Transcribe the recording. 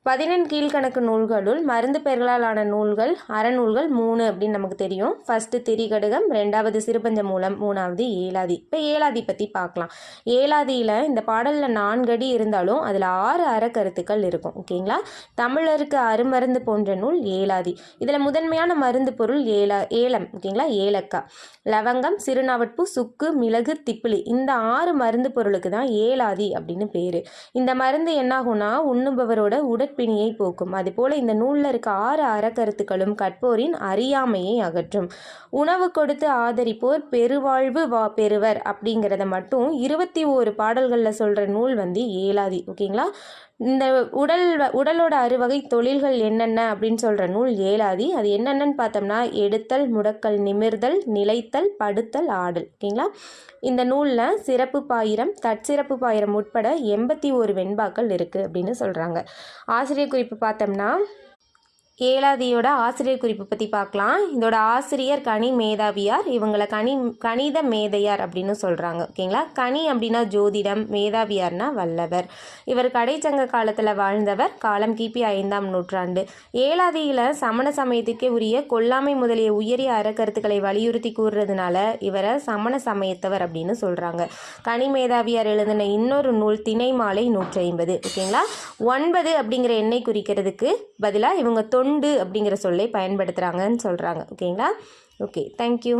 பதினெண் கீழ்கணக்கு நூல்களுள் மருந்து பெயர்களாலான நூல்கள் அறநூல்கள் 3 அப்படின்னு நமக்கு தெரியும். ஃபர்ஸ்ட் திரிகடுகம், 2வது சிறுபஞ்ச மூலம், 3வது ஏலாதி. இப்போ ஏலாதி பற்றி பார்க்கலாம். ஏலாதியில் இந்த பாடலில் 4 அடி இருந்தாலும் அதில் 6 அறக்கருத்துக்கள் இருக்கும். ஓகேங்களா? தமிழருக்கு அருமருந்து போன்ற நூல் ஏலாதி. இதில் முதன்மையான மருந்து பொருள் ஏலம். ஓகேங்களா? ஏலக்காய், லவங்கம், சிறுநாவட்பூ, சுக்கு, மிளகு, திப்பிலி. இந்த 6 மருந்து பொருளுக்கு தான் ஏலாதி அப்படின்னு பேர். இந்த மருந்து என்னாகும்னா உண்ணுபவரோட உடற்பிணியை போக்கும். அதுபோல இந்த நூலில் இருக்க 6 அறக்கருத்துக்களும் கற்போரின் அறியாமையை அகற்றும். உணவு கொடுத்து ஆதரிப்போர் பெருவாழ்வு பெறுவர் அப்படிங்கிறத மட்டும் 21 பாடல்களில் சொல்கிற நூல் ஏலாதி. ஓகேங்களா? இந்த உடலோட அறுவகை தொழில்கள் என்னென்ன அப்படின்னு சொல்கிற நூல் ஏலாதி. அது என்னென்னு பார்த்தோம்னா எடுத்தல், முடக்கல், நிமிர்தல், நிலைத்தல், படுத்தல், ஆடல். ஓகேங்களா? இந்த நூலில் சிறப்பு பாயிரம், தற்சிறப்பு பாயிரம் உட்பட 81 வெண்பாக்கள் இருக்குது அப்படின்னு சொல்கிறாங்க. ஆசிரியர் குறிப்பு பார்த்தோம்னா ஏலாதியோட ஆசிரியர் குறிப்பு பற்றி பார்க்கலாம். இதோட ஆசிரியர் கனி மேதாவியார். இவங்களை கணித மேதையார் அப்படின்னு சொல்கிறாங்க. ஓகேங்களா? கனி அப்படின்னா ஜோதிடம், மேதாவியார்னா வல்லவர். இவர் கடைச்சங்க காலத்தில் வாழ்ந்தவர். காலம் கிபி 5ஆம் நூற்றாண்டு. ஏலாதியில் சமண சமயத்திற்கே உரிய கொல்லாமை முதலிய உயரிய அறக்கருத்துக்களை வலியுறுத்தி கூறுறதுனால இவரை சமண சமயத்தவர் அப்படின்னு சொல்கிறாங்க. கனி மேதாவியார் எழுதின இன்னொரு நூல் திணைமாலை 150. ஓகேங்களா? 9 அப்படிங்கிற எண்ணை குறிக்கிறதுக்கு பதிலாக இவங்க தொண்டு அப்படிங்கிற சொல்லை பயன்படுத்துகிறாங்கன்னு சொல்கிறாங்க. ஓகேங்களா? Okay, thank you.